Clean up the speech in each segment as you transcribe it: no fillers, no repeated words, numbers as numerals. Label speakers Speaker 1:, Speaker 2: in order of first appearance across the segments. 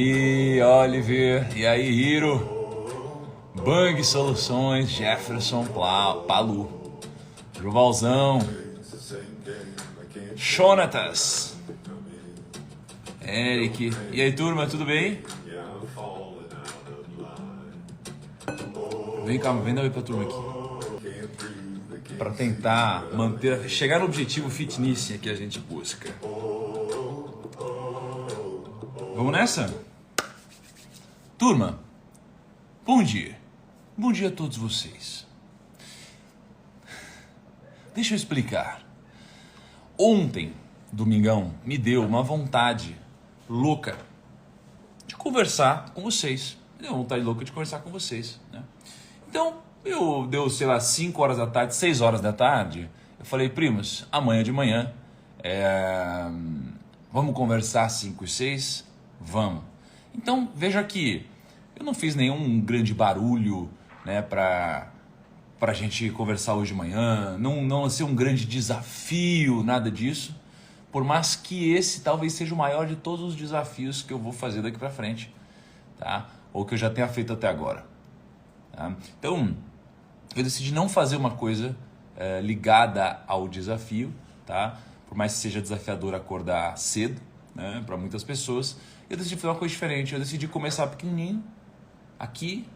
Speaker 1: E Oliver, e aí Hiro, Bang Soluções, Jefferson Palu, Juvalzão, Jonatas, Eric, e aí turma, tudo bem? Vem cá, vem dar oi pra turma aqui, pra tentar manter, chegar no objetivo fitness que a gente busca. Vamos nessa? Turma, bom dia. Bom dia a todos vocês. Deixa eu explicar. Ontem, domingão, me deu uma vontade louca de conversar com vocês. Me deu uma vontade louca de conversar com vocês, né? Então, deu, sei lá, 5 horas da tarde, 6 horas da tarde, eu falei, primos, amanhã de manhã, vamos conversar 5 e 6? Vamos. Então, veja que eu não fiz nenhum grande barulho, né, pra gente conversar hoje de manhã, não ser um grande desafio, nada disso, por mais que esse talvez seja o maior de todos os desafios que eu vou fazer daqui pra frente, tá? Ou que eu já tenha feito até agora. Tá? Então, eu decidi não fazer uma coisa ligada ao desafio, tá? Por mais que seja desafiador acordar cedo, né, para muitas pessoas, eu decidi fazer uma coisa diferente. Eu decidi começar pequenininho, aqui,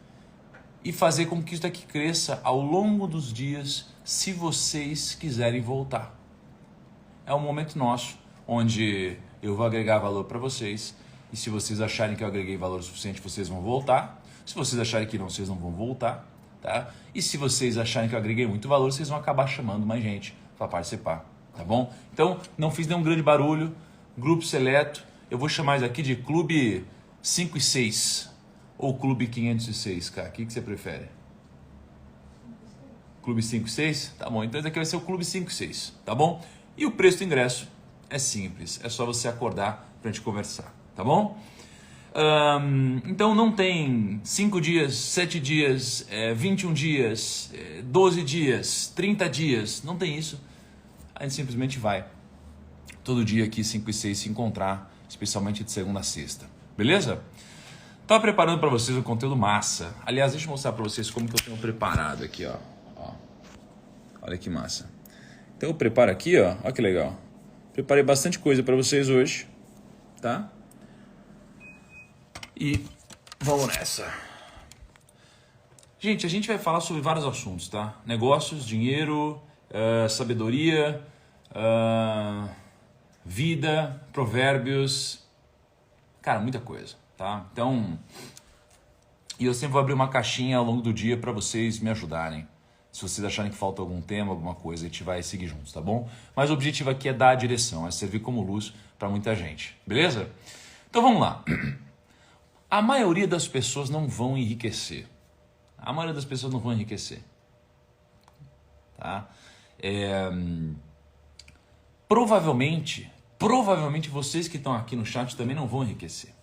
Speaker 1: e fazer com que isso daqui cresça ao longo dos dias, se vocês quiserem voltar. É um momento nosso, onde eu vou agregar valor para vocês, e se vocês acharem que eu agreguei valor suficiente, vocês vão voltar. Se vocês acharem que não, vocês não vão voltar, tá? E se vocês acharem que eu agreguei muito valor, vocês vão acabar chamando mais gente para participar, tá bom? Então, não fiz nenhum grande barulho, grupo seleto, eu vou chamar isso aqui de Clube 5 e 6, ou Clube 506, cara, o que você prefere? Clube 5 e 6? Tá bom, então esse aqui vai ser o Clube 5 e 6, tá bom? E o preço do ingresso é simples, é só você acordar pra gente conversar, tá bom? Então não tem 5 dias, 7 dias, 21 dias, 12 dias, 30 dias, não tem isso. A gente simplesmente vai todo dia aqui 5 e 6 se encontrar, especialmente de segunda a sexta, beleza? Tava preparando para vocês um conteúdo massa. Aliás, deixa eu mostrar para vocês como que eu tenho preparado aqui, ó. Olha que massa. Então eu preparo aqui, ó. Olha que legal. Preparei bastante coisa para vocês hoje, tá? E vamos nessa. Gente, a gente vai falar sobre vários assuntos, tá? Negócios, dinheiro, sabedoria, vida, provérbios. Cara, muita coisa, tá? Então, e eu sempre vou abrir uma caixinha ao longo do dia para vocês me ajudarem. Se vocês acharem que falta algum tema, alguma coisa, a gente vai seguir juntos, tá bom? Mas o objetivo aqui é dar a direção, é servir como luz para muita gente, beleza? Então vamos lá. A maioria das pessoas não vão enriquecer. A maioria das pessoas não vão enriquecer. Tá? Provavelmente vocês que estão aqui no chat também não vão enriquecer.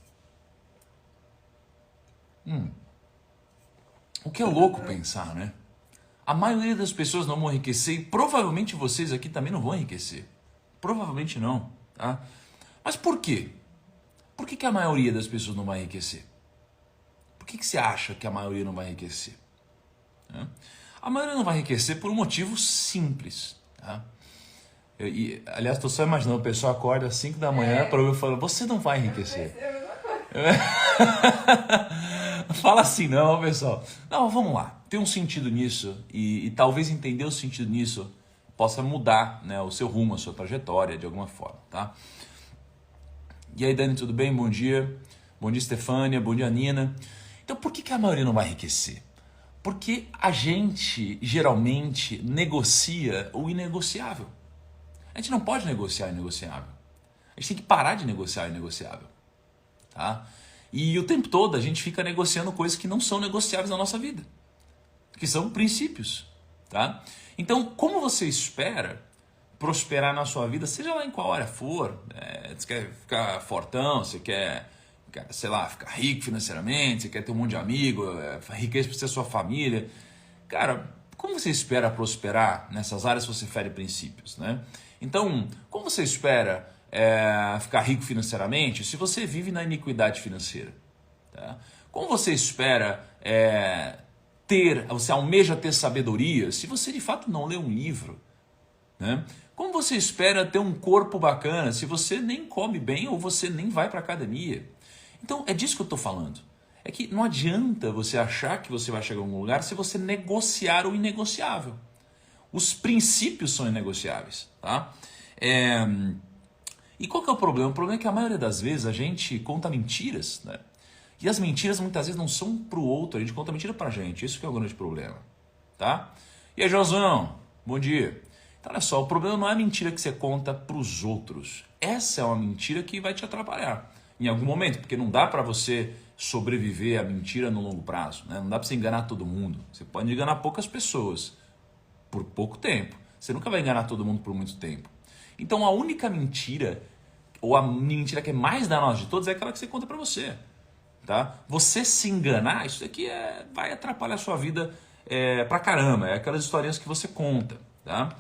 Speaker 1: O que é louco pensar, né? A maioria das pessoas não vão enriquecer e provavelmente vocês aqui também não vão enriquecer. Provavelmente não, tá? Mas por quê? Por que a maioria das pessoas não vai enriquecer? Por que você acha que a maioria não vai enriquecer? A maioria não vai enriquecer por um motivo simples, tá? Aliás, estou só imaginando, o pessoal acorda às 5 da manhã para ouvir falando, você não vai enriquecer. Fala assim não, pessoal. Não, vamos lá. Tem um sentido nisso e talvez entender o sentido nisso possa mudar, né, o seu rumo, a sua trajetória de alguma forma, tá? E aí, Dani, tudo bem? Bom dia. Bom dia, Stefânia. Bom dia, Nina. Então, por que a maioria não vai enriquecer? Porque a gente geralmente negocia o inegociável. A gente não pode negociar o inegociável. A gente tem que parar de negociar o inegociável, tá? E o tempo todo a gente fica negociando coisas que não são negociáveis na nossa vida, que são princípios, tá? Então, como você espera prosperar na sua vida, seja lá em qual área for, você quer ficar fortão, você quer, sei lá, ficar rico financeiramente, você quer ter um monte de amigo, riqueza para ser sua família, cara, como você espera prosperar nessas áreas se você fere princípios, né? Então, como você espera ficar rico financeiramente se você vive na iniquidade financeira? Tá? Como você espera você almeja ter sabedoria se você de fato não lê um livro? Né? Como você espera ter um corpo bacana se você nem come bem ou você nem vai para academia? Então é disso que eu estou falando. É que não adianta você achar que você vai chegar a algum lugar se você negociar o inegociável. Os princípios são inegociáveis. Tá? E qual que é o problema? O problema é que a maioria das vezes a gente conta mentiras, né? E as mentiras muitas vezes não são para o outro, a gente conta mentira para a gente. Isso que é o grande problema. Tá? E aí, Joãozão, bom dia. Então, olha só, o problema não é a mentira que você conta para os outros. Essa é uma mentira que vai te atrapalhar em algum momento, porque não dá para você sobreviver à mentira no longo prazo. Né? Não dá para você enganar todo mundo. Você pode enganar poucas pessoas por pouco tempo. Você nunca vai enganar todo mundo por muito tempo. Então, a única mentira, ou a mentira que é mais danosa de todas, é aquela que você conta para você. Tá? Você se enganar, isso daqui vai atrapalhar a sua vida pra caramba. É aquelas historinhas que você conta. Tá?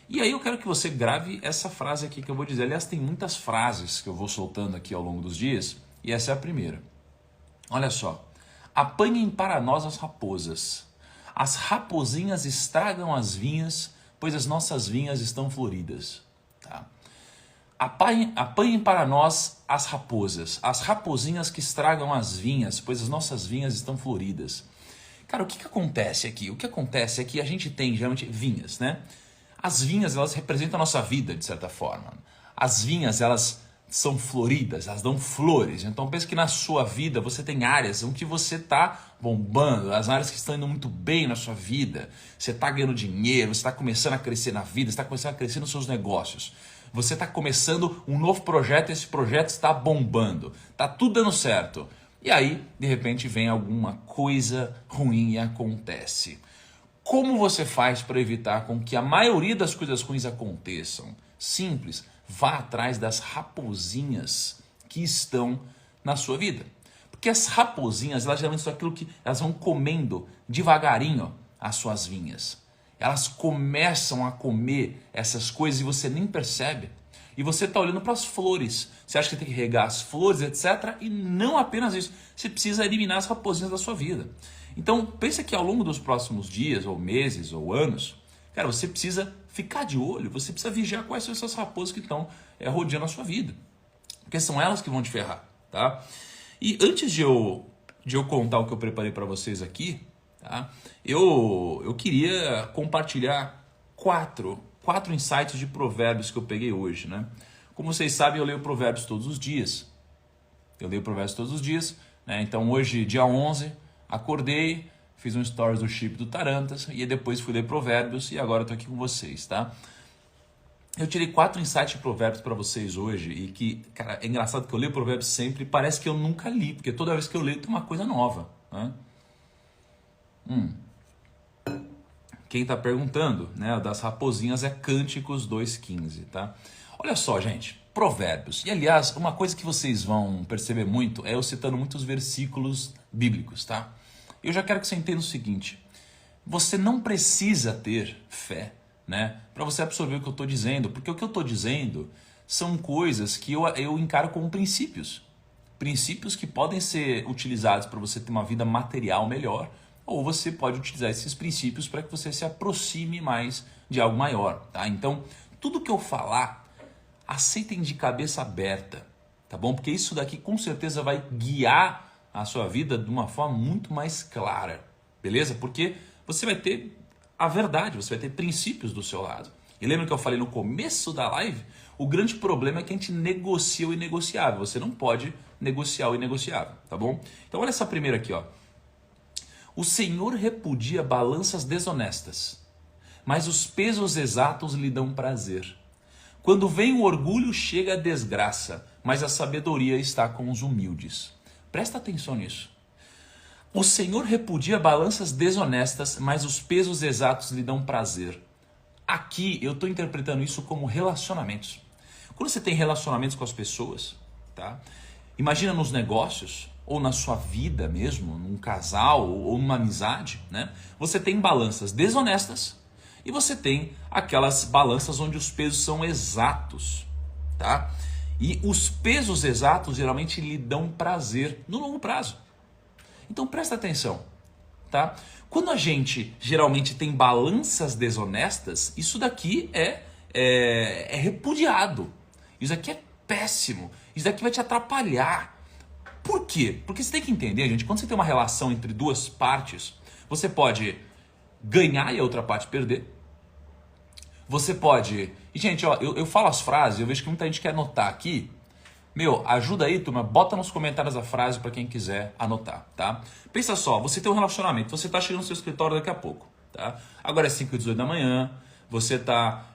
Speaker 1: E aí eu quero que você grave essa frase aqui que eu vou dizer. Aliás, tem muitas frases que eu vou soltando aqui ao longo dos dias. E essa é a primeira. Olha só. Apanhem para nós as raposas. As raposinhas estragam as vinhas, pois as nossas vinhas estão floridas. Tá? Apanhem para nós as raposas, as raposinhas que estragam as vinhas, pois as nossas vinhas estão floridas. Cara, o que acontece aqui? O que acontece é que a gente tem geralmente vinhas, né? As vinhas, elas representam a nossa vida, de certa forma. As vinhas, elas são floridas, elas dão flores. Então pensa que na sua vida você tem áreas em que você está bombando, as áreas que estão indo muito bem na sua vida. Você está ganhando dinheiro, você está começando a crescer na vida, você está começando a crescer nos seus negócios. Você está começando um novo projeto e esse projeto está bombando. Está tudo dando certo. E aí, de repente, vem alguma coisa ruim e acontece. Como você faz para evitar com que a maioria das coisas ruins aconteçam? Simples. Vá atrás das raposinhas que estão na sua vida. Porque as raposinhas, elas geralmente são aquilo que elas vão comendo devagarinho as suas vinhas. Elas começam a comer essas coisas e você nem percebe. E você está olhando para as flores. Você acha que tem que regar as flores, etc. E não apenas isso. Você precisa eliminar as raposinhas da sua vida. Então, pensa que ao longo dos próximos dias, ou meses, ou anos, cara, você precisa ficar de olho. Você precisa vigiar quais são essas raposas que estão rodeando a sua vida. Porque são elas que vão te ferrar. Tá? E antes de eu contar o que eu preparei para vocês aqui, tá? Eu queria compartilhar quatro insights de provérbios que eu peguei hoje, né? Como vocês sabem, eu leio provérbios todos os dias. Né? Então hoje, dia 11, acordei, fiz um stories do Chip do Tarantas e depois fui ler provérbios e agora eu tô aqui com vocês, tá? Eu tirei 4 insights de provérbios para vocês hoje e que, cara, é engraçado que eu leio provérbios sempre e parece que eu nunca li, porque toda vez que eu leio tem uma coisa nova, né? Quem está perguntando, né, das raposinhas é Cânticos 2,15, tá? Olha só, gente, provérbios. E aliás, uma coisa que vocês vão perceber muito é eu citando muitos versículos bíblicos, tá? Eu já quero que você entenda o seguinte: você não precisa ter fé, né, para você absorver o que eu estou dizendo, porque o que eu estou dizendo são coisas que eu encaro como princípios. Princípios que podem ser utilizados para você ter uma vida material melhor, ou você pode utilizar esses princípios para que você se aproxime mais de algo maior, tá? Então, tudo que eu falar, aceitem de cabeça aberta, tá bom? Porque isso daqui com certeza vai guiar a sua vida de uma forma muito mais clara, beleza? Porque você vai ter a verdade, você vai ter princípios do seu lado. E lembra que eu falei no começo da live? O grande problema é que a gente negocia o inegociável. Você não pode negociar o inegociável, tá bom? Então olha essa primeira aqui, ó. O Senhor repudia balanças desonestas, mas os pesos exatos lhe dão prazer. Quando vem o orgulho, chega a desgraça, mas a sabedoria está com os humildes. Presta atenção nisso. O Senhor repudia balanças desonestas, mas os pesos exatos lhe dão prazer. Aqui eu estou interpretando isso como relacionamentos. Quando você tem relacionamentos com as pessoas, tá? Imagina nos negócios, ou na sua vida mesmo, num casal ou numa amizade, né? Você tem balanças desonestas e você tem aquelas balanças onde os pesos são exatos, tá? E os pesos exatos geralmente lhe dão prazer no longo prazo. Então presta atenção, tá? Quando a gente geralmente tem balanças desonestas, isso daqui é repudiado. Isso aqui é péssimo. Isso daqui vai te atrapalhar. Por quê? Porque você tem que entender, gente, quando você tem uma relação entre duas partes, você pode ganhar e a outra parte perder. Você pode... E, gente, ó, eu falo as frases, eu vejo que muita gente quer anotar aqui. Meu, ajuda aí, turma, bota nos comentários a frase para quem quiser anotar, tá? Pensa só, você tem um relacionamento, você tá chegando no seu escritório daqui a pouco, tá? Agora é 5h18 da manhã, você tá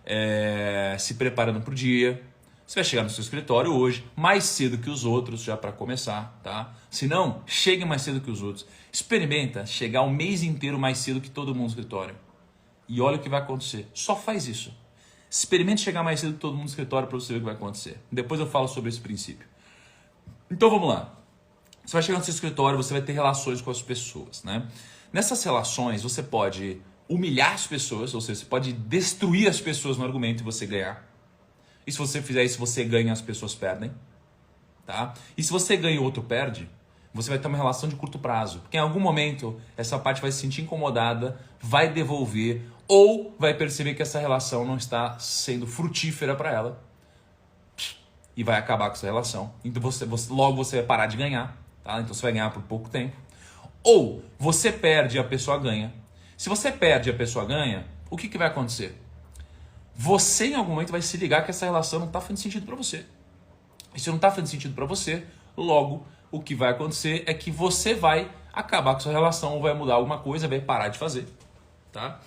Speaker 1: se preparando pro dia, você vai chegar no seu escritório hoje, mais cedo que os outros, já para começar, tá? Se não, chegue mais cedo que os outros. Experimenta chegar o mês inteiro mais cedo que todo mundo no escritório. E olha o que vai acontecer. Só faz isso. Experimente chegar mais cedo que todo mundo no escritório para você ver o que vai acontecer. Depois eu falo sobre esse princípio. Então vamos lá. Você vai chegar no seu escritório, você vai ter relações com as pessoas, né? Nessas relações você pode humilhar as pessoas, ou seja, você pode destruir as pessoas no argumento e você ganhar. E se você fizer isso, você ganha, as pessoas perdem, tá? E se você ganha e o outro perde, você vai ter uma relação de curto prazo. Porque em algum momento essa parte vai se sentir incomodada, vai devolver ou vai perceber que essa relação não está sendo frutífera para ela e vai acabar com essa relação. Então logo você vai parar de ganhar, tá? Então você vai ganhar por pouco tempo. Ou você perde e a pessoa ganha. Se você perde e a pessoa ganha, o que vai acontecer? Você em algum momento vai se ligar que essa relação não está fazendo sentido para você. E se não está fazendo sentido para você, logo o que vai acontecer é que você vai acabar com sua relação ou vai mudar alguma coisa, vai parar de fazer, tá?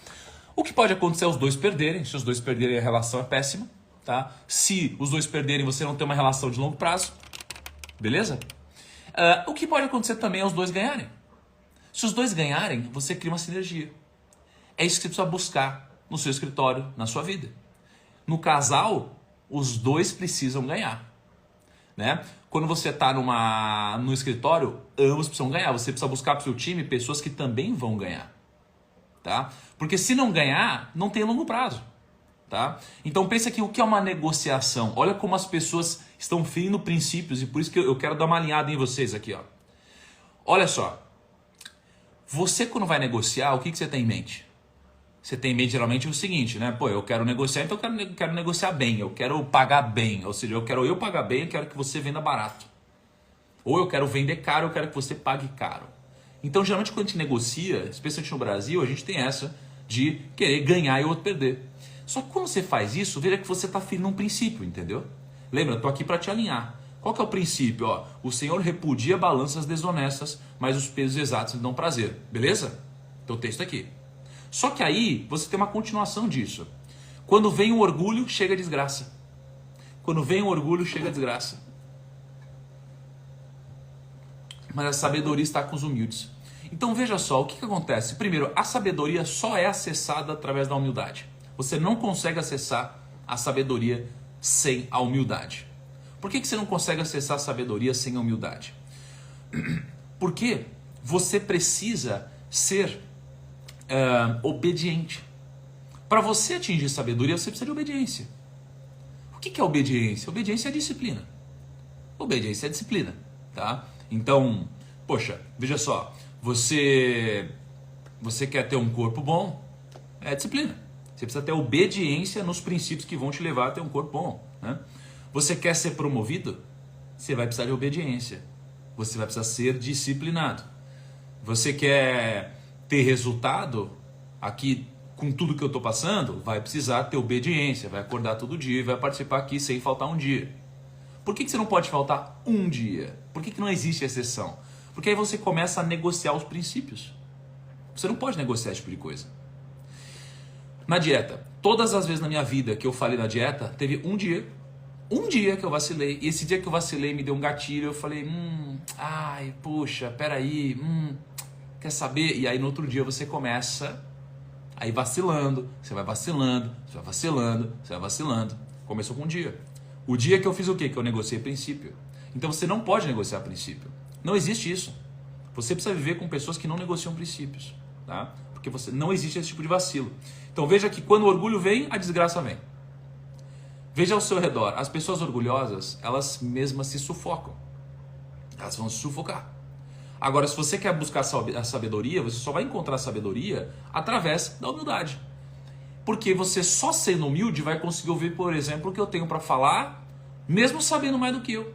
Speaker 1: O que pode acontecer é os dois perderem. Se os dois perderem, a relação é péssima, tá? Se os dois perderem, você não tem uma relação de longo prazo, beleza? O que pode acontecer também é os dois ganharem. Se os dois ganharem, você cria uma sinergia. É isso que você precisa buscar no seu escritório, na sua vida. No casal, os dois precisam ganhar, né? Quando você está no escritório, ambos precisam ganhar. Você precisa buscar para o seu time pessoas que também vão ganhar, tá? Porque se não ganhar, não tem longo prazo, tá? Então pensa que o que é uma negociação? Olha como as pessoas estão ferindo princípios e por isso que eu quero dar uma alinhada em vocês aqui, ó. Olha só, você quando vai negociar, o que você tem em mente? Você tem em mente geralmente o seguinte, né? Pô, eu quero negociar, então eu quero negociar bem, eu quero pagar bem. Ou seja, eu quero pagar bem, eu quero que você venda barato. Ou eu quero vender caro, eu quero que você pague caro. Então, geralmente, quando a gente negocia, especialmente no Brasil, a gente tem essa de querer ganhar e o outro perder. Só que quando você faz isso, veja que você está ferindo um princípio, entendeu? Lembra, eu estou aqui para te alinhar. Qual que é o princípio? Ó, o Senhor repudia balanças desonestas, mas os pesos exatos lhe dão prazer. Beleza? Então, o texto aqui. Só que aí você tem uma continuação disso. Quando vem o orgulho, chega a desgraça. Quando vem o orgulho, chega a desgraça. Mas a sabedoria está com os humildes. Então veja só, o que acontece? Primeiro, a sabedoria só é acessada através da humildade. Você não consegue acessar a sabedoria sem a humildade. Por que você não consegue acessar a sabedoria sem a humildade? Porque você precisa ser obediente. Para você atingir sabedoria, você precisa de obediência. O que é obediência? Obediência é disciplina. Obediência é disciplina, tá? Então, poxa, veja só, você quer ter um corpo bom, é disciplina. Você precisa ter obediência nos princípios que vão te levar a ter um corpo bom, né? Você quer ser promovido? Você vai precisar de obediência. Você vai precisar ser disciplinado. Você quer ter resultado aqui com tudo que eu estou passando? Vai precisar ter obediência, vai acordar todo dia e vai participar aqui sem faltar um dia. Por que você não pode faltar um dia? Por que não existe exceção? Porque aí você começa a negociar os princípios. Você não pode negociar esse tipo de coisa. Na dieta, todas as vezes na minha vida que eu falei na dieta, teve um dia que eu vacilei. E esse dia que eu vacilei me deu um gatilho. Eu falei, ai, puxa, peraí, quer saber? E aí no outro dia você começa a ir vacilando, você vai vacilando, você vai vacilando, você vai vacilando. Começou com um dia. O dia que eu fiz o quê? Que eu negociei princípio. Então você não pode negociar princípio. Não existe isso. Você precisa viver com pessoas que não negociam princípios, tá? Porque não existe esse tipo de vacilo. Então veja que quando o orgulho vem, a desgraça vem. Veja ao seu redor, as pessoas orgulhosas, elas mesmas se sufocam. Elas vão se sufocar. Agora, se você quer buscar a sabedoria, você só vai encontrar a sabedoria através da humildade. Porque você só sendo humilde vai conseguir ouvir, por exemplo, o que eu tenho para falar, mesmo sabendo mais do que eu.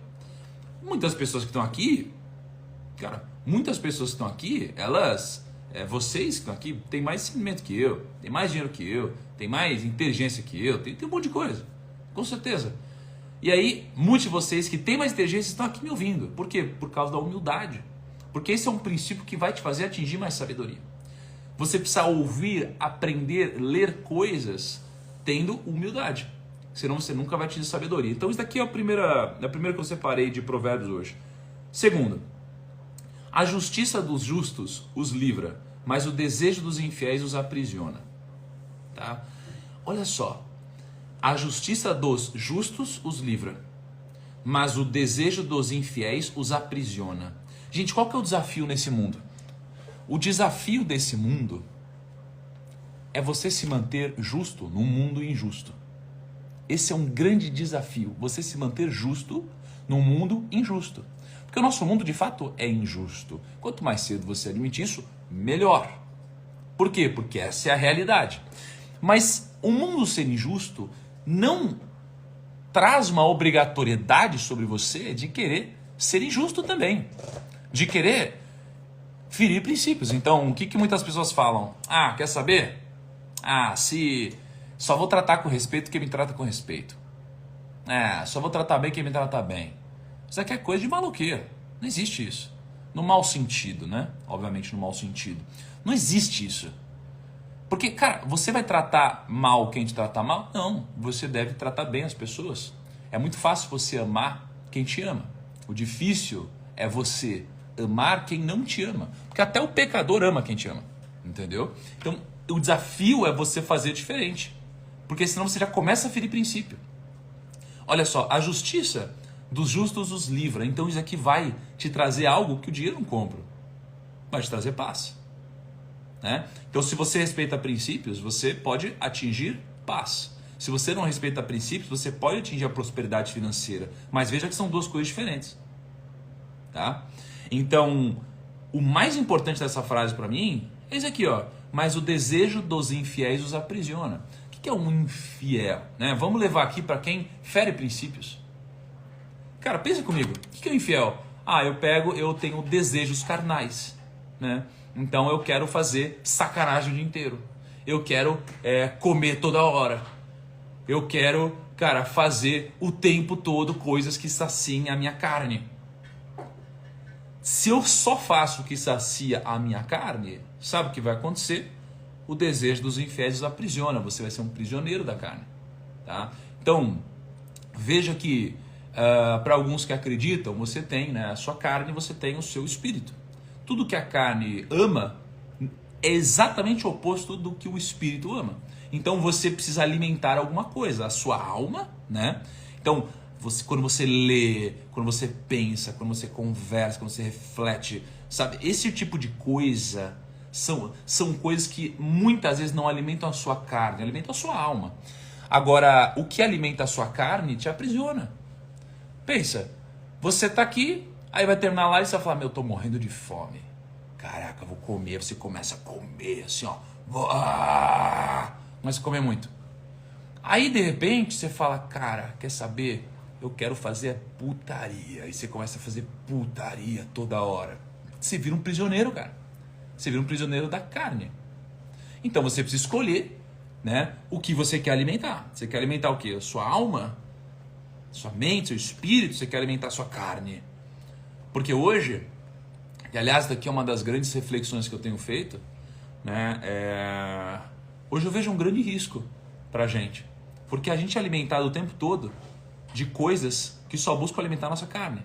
Speaker 1: Muitas pessoas que estão aqui, cara, muitas pessoas que estão aqui, elas, vocês que estão aqui, têm mais sentimento que eu, têm mais dinheiro que eu, têm mais inteligência que eu, tem um monte de coisa, com certeza. E aí, muitos de vocês que têm mais inteligência estão aqui me ouvindo. Por quê? Por causa da humildade. Porque esse é um princípio que vai te fazer atingir mais sabedoria. Você precisa ouvir, aprender, ler coisas tendo humildade. Senão você nunca vai atingir sabedoria. Então isso daqui é a primeira que eu separei de provérbios hoje. Segundo, a justiça dos justos os livra, mas o desejo dos infiéis os aprisiona. Tá? Olha só. A justiça dos justos os livra, mas o desejo dos infiéis os aprisiona. Gente, qual que é o desafio nesse mundo? O desafio desse mundo é você se manter justo num mundo injusto. Esse é um grande desafio, você se manter justo num mundo injusto. Porque o nosso mundo, de fato, é injusto. Quanto mais cedo você admitir isso, melhor. Por quê? Porque essa é a realidade. Mas o mundo ser injusto não traz uma obrigatoriedade sobre você de querer ser injusto também. De querer ferir princípios. Então, o que muitas pessoas falam? Ah, quer saber? Ah, se só vou tratar com respeito quem me trata com respeito. Só vou tratar bem quem me trata bem. Isso aqui é coisa de maluqueiro. Não existe isso. No mau sentido, né? Obviamente no mau sentido. Não existe isso. Porque, cara, você vai tratar mal quem te trata mal? Não, você deve tratar bem as pessoas. É muito fácil você amar quem te ama. O difícil é você amar quem não te ama. Porque até o pecador ama quem te ama. Entendeu? Então, o desafio é você fazer diferente. Porque senão você já começa a ferir princípio. Olha só, a justiça dos justos os livra. Então isso aqui vai te trazer algo que o dinheiro não compra. Vai te trazer paz. Né? Então, se você respeita princípios, você pode atingir paz. Se você não respeita princípios, você pode atingir a prosperidade financeira. Mas veja que são duas coisas diferentes. Tá? Então, o mais importante dessa frase para mim é isso aqui, ó. Mas o desejo dos infiéis os aprisiona. O que é um infiel? Né? Vamos levar aqui para quem fere princípios. Cara, pensa comigo. O que é um infiel? Eu tenho desejos carnais, né? Então eu quero fazer sacanagem o dia inteiro. Eu quero comer toda hora. Eu quero, cara, fazer o tempo todo coisas que saciem a minha carne. Se eu só faço o que sacia a minha carne, sabe o que vai acontecer? O desejo dos infiéis os aprisiona. Você vai ser um prisioneiro da carne. Tá? Então, veja que para alguns que acreditam, você tem, né, a sua carne, você tem o seu espírito. Tudo que a carne ama é exatamente o oposto do que o espírito ama. Então você precisa alimentar alguma coisa, a sua alma, né? Então, quando você lê, quando você pensa, quando você conversa, quando você reflete, sabe? Esse tipo de coisa são coisas que muitas vezes não alimentam a sua carne, alimentam a sua alma. Agora, o que alimenta a sua carne te aprisiona. Pensa, você tá aqui, aí vai terminar lá e você vai falar, eu tô morrendo de fome. Caraca, vou comer. Você começa a comer assim, ó. Começa a comer muito. Aí, de repente, você fala, cara, quer saber? Eu quero fazer putaria. Aí você começa a fazer putaria toda hora. Você vira um prisioneiro, cara. Você vira um prisioneiro da carne. Então você precisa escolher, né, o que você quer alimentar. Você quer alimentar o quê? A sua alma? Sua mente, seu espírito? Você quer alimentar a sua carne? Porque hoje, e aliás, daqui é uma das grandes reflexões que eu tenho feito, né, hoje eu vejo um grande risco pra gente. Porque a gente é alimentado o tempo todo de coisas que só buscam alimentar a nossa carne.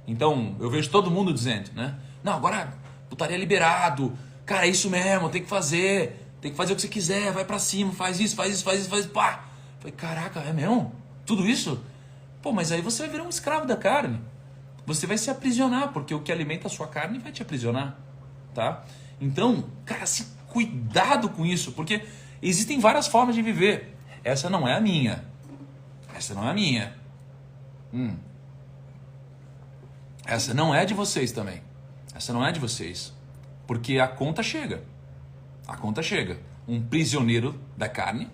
Speaker 1: Então, eu vejo todo mundo dizendo, né? Não, agora putaria liberado. Cara, é isso mesmo, tem que fazer. Tem que fazer o que você quiser, vai pra cima, faz isso, pá. Falei, caraca, é mesmo? Tudo isso? Pô, mas aí você vai virar um escravo da carne. Você vai se aprisionar, porque o que alimenta a sua carne vai te aprisionar, tá? Então, cara, cuidado com isso, porque existem várias formas de viver. Essa não é a minha. Essa não é a minha. Essa não é de vocês também. Essa não é de vocês. Porque a conta chega. A conta chega. Um prisioneiro da carne,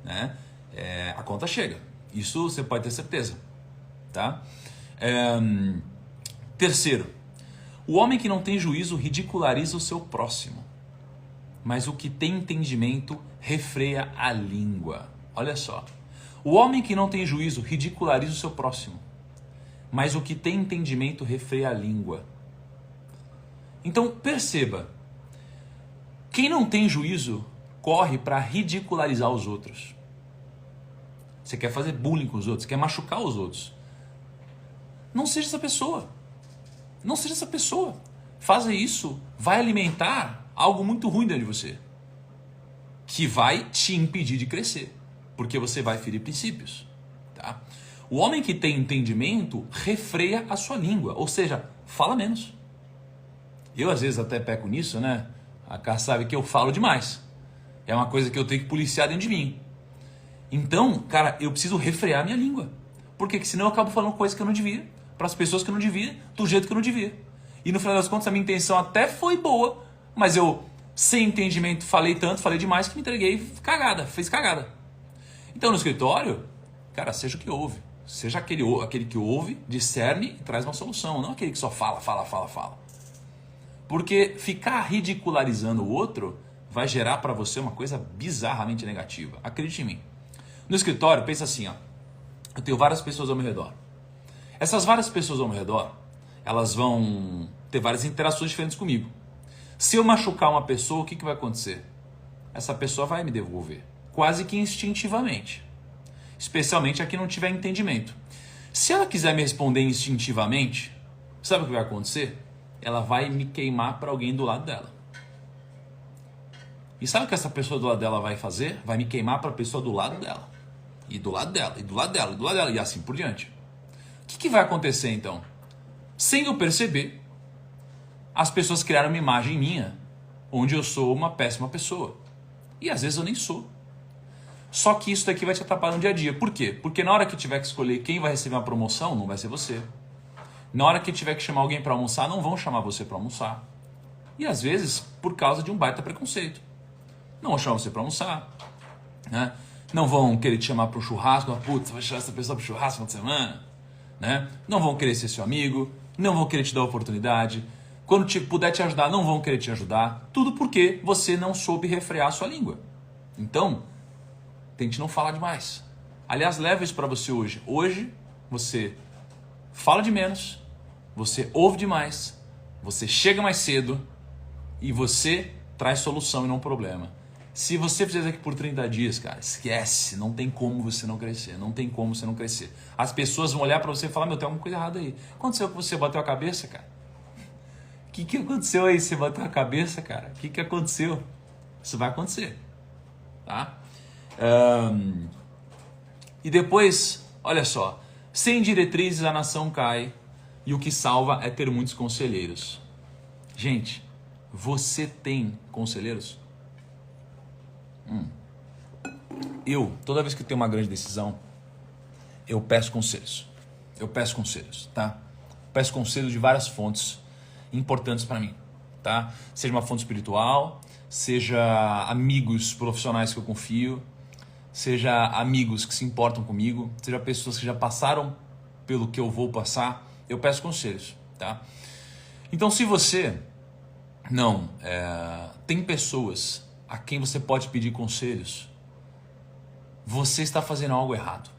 Speaker 1: né? A conta chega. Isso você pode ter certeza. Tá? Terceiro, o homem que não tem juízo ridiculariza o seu próximo, mas o que tem entendimento refreia a língua. Olha só. O homem que não tem juízo ridiculariza o seu próximo, mas o que tem entendimento refreia a língua. Então perceba, quem não tem juízo corre para ridicularizar os outros. Você quer fazer bullying com os outros, quer machucar os outros. Não seja essa pessoa. Não seja essa pessoa. Fazer isso vai alimentar algo muito ruim dentro de você, que vai te impedir de crescer, porque você vai ferir princípios. Tá? O homem que tem entendimento refreia a sua língua, ou seja, fala menos. Eu às vezes até peco nisso, né? A Cá sabe que eu falo demais. É uma coisa que eu tenho que policiar dentro de mim. Então, cara, eu preciso refrear a minha língua. Por quê? Porque senão eu acabo falando coisas que eu não devia, para as pessoas que eu não devia, do jeito que eu não devia. E no final das contas a minha intenção até foi boa, mas eu, sem entendimento, falei demais que me entreguei fiz cagada. Então no escritório, cara, seja o que ouve. Seja aquele que ouve, discerne e traz uma solução, não aquele que só fala. Porque ficar ridicularizando o outro vai gerar para você uma coisa bizarramente negativa. Acredite em mim. No escritório, pensa assim, ó. Eu tenho várias pessoas ao meu redor. Essas várias pessoas ao meu redor, elas vão ter várias interações diferentes comigo. Se eu machucar uma pessoa, o que vai acontecer? Essa pessoa vai me devolver, quase que instintivamente. Especialmente a quem não tiver entendimento. Se ela quiser me responder instintivamente, sabe o que vai acontecer? Ela vai me queimar para alguém do lado dela. E sabe o que essa pessoa do lado dela vai fazer? Vai me queimar para a pessoa do lado dela. E do lado dela, e do lado dela, e do lado dela, e assim por diante. O que vai acontecer então? Sem eu perceber, as pessoas criaram uma imagem minha, onde eu sou uma péssima pessoa. E às vezes eu nem sou. Só que isso daqui vai te atrapalhar no dia a dia. Por quê? Porque na hora que tiver que escolher quem vai receber uma promoção, não vai ser você. Na hora que tiver que chamar alguém para almoçar, não vão chamar você para almoçar. E às vezes, por causa de um baita preconceito. Não vão chamar você para almoçar, né? Não vão querer te chamar para um churrasco. Putz, vai chamar essa pessoa para o churrasco na semana, né? Não vão querer ser seu amigo, não vão querer te dar oportunidade. Quando puder te ajudar, não vão querer te ajudar. Tudo porque você não soube refrear a sua língua. Então, tente não falar demais. Aliás, leva isso para você hoje. Hoje, você fala de menos, você ouve demais, você chega mais cedo e você traz solução e não problema. Se você fizer isso aqui por 30 dias, cara, esquece. Não tem como você não crescer. Não tem como você não crescer. As pessoas vão olhar pra você e falar, meu, tem alguma coisa errada aí. Aconteceu que você bateu a cabeça, cara? O que aconteceu aí? Você bateu a cabeça, cara? O que aconteceu? Isso vai acontecer. Tá? E depois, olha só. Sem diretrizes a nação cai. E o que salva é ter muitos conselheiros. Gente, você tem conselheiros? Toda vez que eu tenho uma grande decisão, eu peço conselhos. Tá? Peço conselhos de várias fontes importantes para mim, tá? Seja uma fonte espiritual, seja amigos profissionais que eu confio, seja amigos que se importam comigo, seja pessoas que já passaram pelo que eu vou passar, eu peço conselhos, tá? Então, se você não tem pessoas a quem você pode pedir conselhos, você está fazendo algo errado.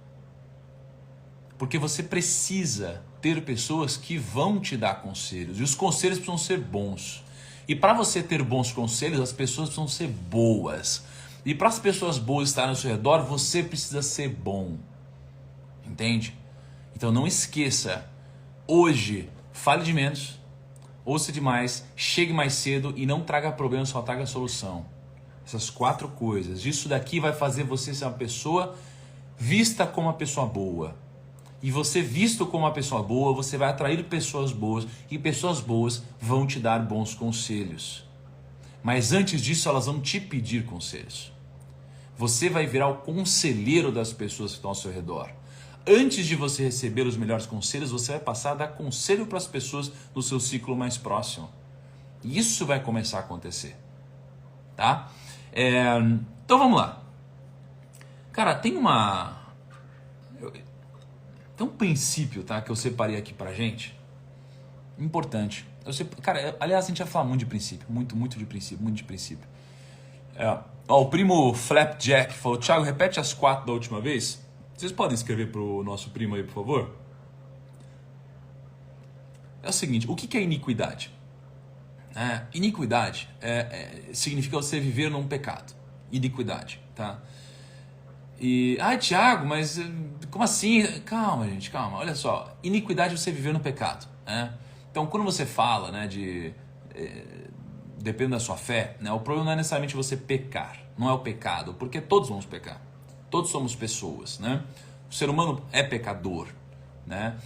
Speaker 1: Porque você precisa ter pessoas que vão te dar conselhos. E os conselhos precisam ser bons. E para você ter bons conselhos, as pessoas precisam ser boas. E para as pessoas boas estarem ao seu redor, você precisa ser bom. Entende? Então não esqueça. Hoje, fale de menos, ouça demais, chegue mais cedo e não traga problema, só traga solução. Essas 4 coisas. Isso daqui vai fazer você ser uma pessoa vista como uma pessoa boa. E você visto como uma pessoa boa, você vai atrair pessoas boas. E pessoas boas vão te dar bons conselhos. Mas antes disso, elas vão te pedir conselhos. Você vai virar o conselheiro das pessoas que estão ao seu redor. Antes de você receber os melhores conselhos, você vai passar a dar conselho para as pessoas do seu ciclo mais próximo. Isso vai começar a acontecer. Tá? Então vamos lá. Cara, tem um princípio, tá, que eu separei aqui pra gente. Importante. Cara, aliás, a gente vai falar muito de princípio. Muito de princípio. Muito de princípio. O primo Flapjack falou: Thiago, repete as 4 da última vez. Vocês podem escrever pro nosso primo aí, por favor? É o seguinte, o que é iniquidade? Iniquidade significa você viver num pecado. Iniquidade, tá? Thiago, mas como assim? Calma, gente, calma. Olha só, iniquidade é você viver no pecado, né? Então, quando você fala, né, depende da sua fé, né, o problema não é necessariamente você pecar, não é o pecado, porque todos vamos pecar. Todos somos pessoas, né? O ser humano é pecador, né?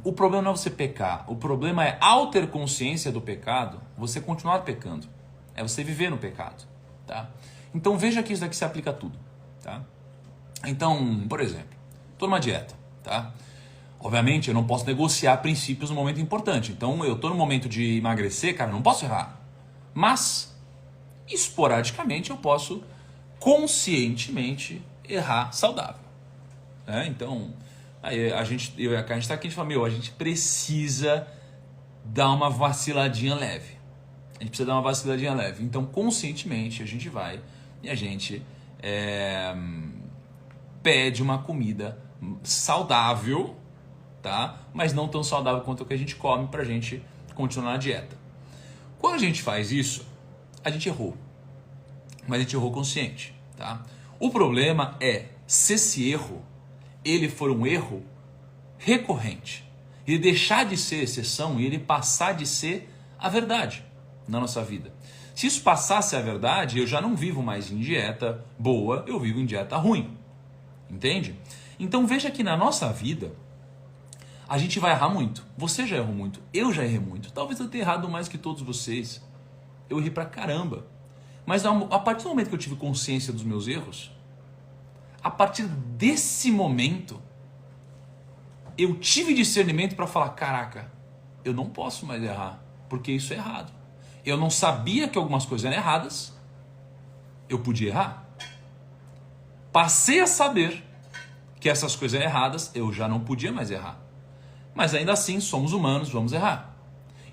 Speaker 1: O problema não é você pecar, o problema é, ao ter consciência do pecado, você continuar pecando. É você viver no pecado, tá? Então veja que isso daqui se aplica a tudo, tá? Então, por exemplo, estou numa dieta, tá? Obviamente eu não posso negociar princípios no momento importante. Então eu estou no momento de emagrecer, cara, não posso errar. Mas, esporadicamente eu posso conscientemente errar saudável. Então, a gente está aqui e fala, a gente precisa dar uma vaciladinha leve. Então, conscientemente, a gente vai e a gente pede uma comida saudável, tá? Mas não tão saudável quanto o que a gente come pra gente continuar na dieta. Quando a gente faz isso, a gente errou. Mas a gente errou consciente, tá? O problema é, se esse erro, ele for um erro recorrente, ele deixar de ser exceção e ele passar de ser a verdade na nossa vida. Se isso passasse a verdade, eu já não vivo mais em dieta boa, eu vivo em dieta ruim. Entende? Então veja que na nossa vida, a gente vai errar muito. Você já errou muito, eu já errei muito. Talvez eu tenha errado mais que todos vocês. Eu errei pra caramba. Mas a partir do momento que eu tive consciência dos meus erros, a partir desse momento, eu tive discernimento para falar, caraca, eu não posso mais errar, porque isso é errado. Eu não sabia que algumas coisas eram erradas, eu podia errar. Passei a saber que essas coisas eram erradas, eu já não podia mais errar. Mas ainda assim, somos humanos, vamos errar.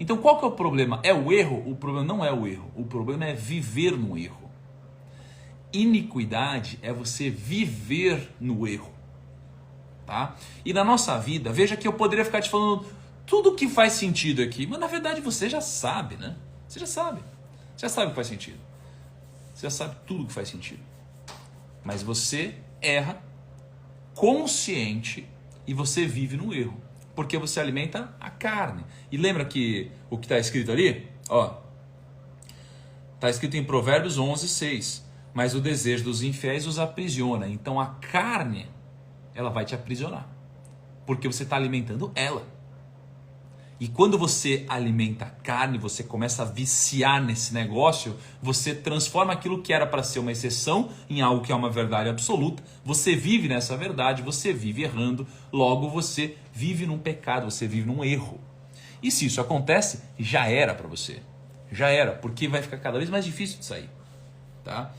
Speaker 1: Então qual que é o problema? É o erro? O problema não é o erro, o problema é viver no erro. Iniquidade é você viver no erro. Tá? E na nossa vida, veja que eu poderia ficar te falando tudo que faz sentido aqui, mas na verdade você já sabe, né? Você já sabe. Você já sabe o que faz sentido. Você já sabe tudo que faz sentido. Mas você erra consciente e você vive no erro. Porque você alimenta a carne. E lembra que o que está escrito ali? Está escrito em Provérbios 11:6. Mas o desejo dos infiéis os aprisiona. Então a carne, ela vai te aprisionar. Porque você está alimentando ela. E quando você alimenta a carne, você começa a viciar nesse negócio, você transforma aquilo que era para ser uma exceção em algo que é uma verdade absoluta. Você vive nessa verdade, você vive errando, logo você vive num pecado, você vive num erro. E se isso acontece, já era para você. Já era, porque vai ficar cada vez mais difícil de sair. Tá?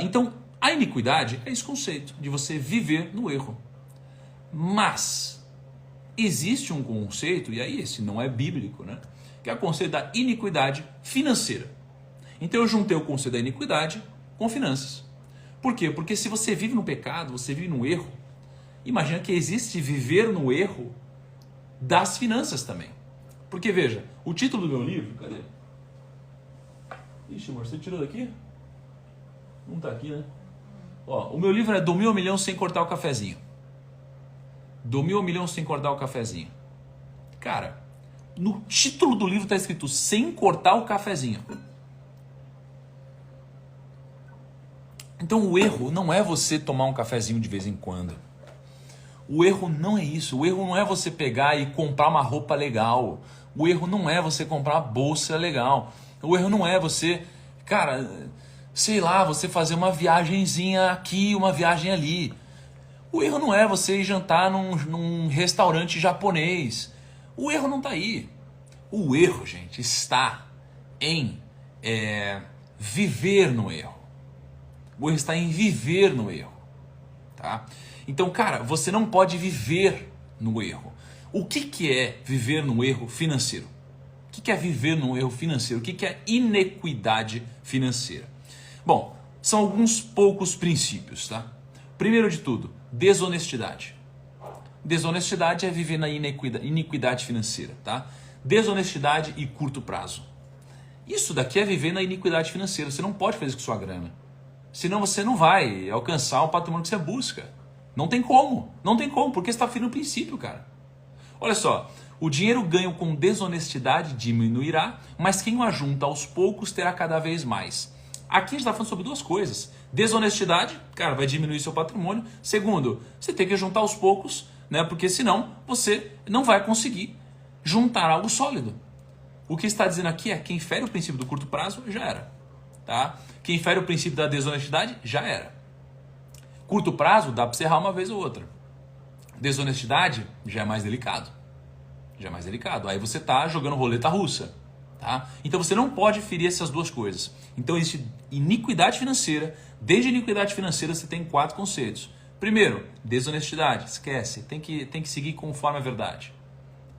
Speaker 1: Então, a iniquidade é esse conceito de você viver no erro. Mas existe um conceito, e aí esse não é bíblico, né? Que é o conceito da iniquidade financeira. Então eu juntei o conceito da iniquidade com finanças. Por quê? Porque se você vive no pecado, você vive no erro, imagina que existe viver no erro das finanças também. Porque veja, o título do meu livro, cadê? Ixi, amor, você tirou daqui? Não tá aqui, né? O meu livro é Do Mil ao Milhão Sem Cortar o Cafezinho. Do Mil ao Milhão Sem Cortar o Cafezinho. Cara, no título do livro está escrito Sem Cortar o Cafezinho. Então o erro não é você tomar um cafezinho de vez em quando. O erro não é isso. O erro não é você pegar e comprar uma roupa legal. O erro não é você comprar uma bolsa legal. O erro não é você... Cara, sei lá, você fazer uma viagenzinha aqui, uma viagem ali. O erro não é você ir jantar num restaurante japonês. O erro não está aí. O erro, gente, está em viver no erro. O erro está em viver no erro. Tá? Então, cara, você não pode viver no erro. O que é viver no erro financeiro? O que é viver no erro financeiro? O que é inequidade financeira? Bom, são alguns poucos princípios, tá? Primeiro de tudo, desonestidade. Desonestidade é viver na iniquidade financeira, tá? Desonestidade e curto prazo. Isso daqui é viver na iniquidade financeira. Você não pode fazer isso com sua grana. Senão você não vai alcançar o patrimônio que você busca. Não tem como. Não tem como, porque você está ferindo o princípio, cara. Olha só, o dinheiro ganho com desonestidade diminuirá, mas quem o ajunta aos poucos terá cada vez mais. Aqui a gente está falando sobre duas coisas. Desonestidade, cara, vai diminuir seu patrimônio. Segundo, você tem que juntar aos poucos, né? Porque senão você não vai conseguir juntar algo sólido. O que está dizendo aqui é quem fere o princípio do curto prazo, já era. Tá? Quem fere o princípio da desonestidade, já era. Curto prazo, dá para você errar uma vez ou outra. Desonestidade, já é mais delicado. Já é mais delicado. Aí você está jogando roleta russa. Tá? Então você não pode ferir essas duas coisas. Então existe iniquidade financeira. Desde iniquidade financeira você tem 4 conceitos. Primeiro, desonestidade. Esquece. Tem que seguir conforme a verdade.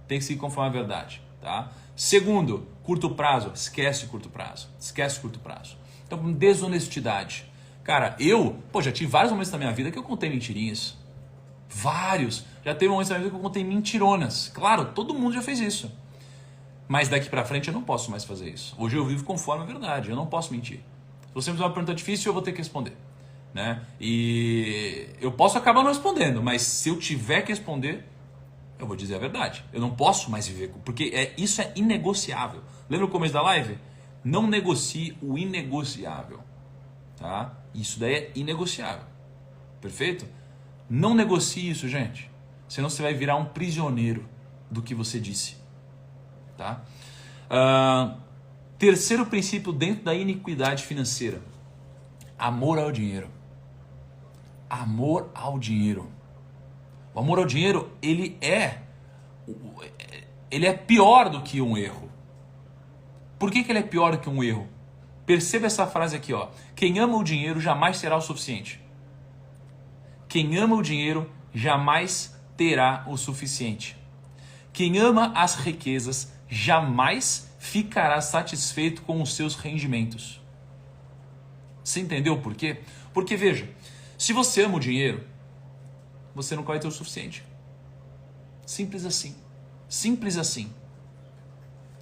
Speaker 1: Tem que seguir conforme a verdade. Tá? Segundo, curto prazo. Esquece curto prazo. Esquece curto prazo. Então, desonestidade. Cara, já tive vários momentos na minha vida que eu contei mentirinhas. Vários. Já teve momentos na minha vida que eu contei mentironas. Claro, todo mundo já fez isso. Mas daqui pra frente eu não posso mais fazer isso. Hoje eu vivo conforme a verdade. Eu não posso mentir. Se você me fizer uma pergunta difícil, eu vou ter que responder. Né? E eu posso acabar não respondendo, mas se eu tiver que responder, eu vou dizer a verdade. Eu não posso mais viver, porque isso é inegociável. Lembra o começo da live? Não negocie o inegociável. Tá? Isso daí é inegociável. Perfeito? Não negocie isso, gente. Senão você vai virar um prisioneiro do que você disse. Tá? Terceiro princípio dentro da iniquidade financeira. Amor ao dinheiro. Amor ao dinheiro. O amor ao dinheiro, ele é pior do que um erro. Por que ele é pior do que um erro? Perceba essa frase aqui, ó. Quem ama o dinheiro jamais terá o suficiente. Quem ama o dinheiro jamais terá o suficiente. Quem ama as riquezas jamais ficará satisfeito com os seus rendimentos. Você entendeu por quê? Porque, veja, se você ama o dinheiro, você nunca vai ter o suficiente. Simples assim. Simples assim.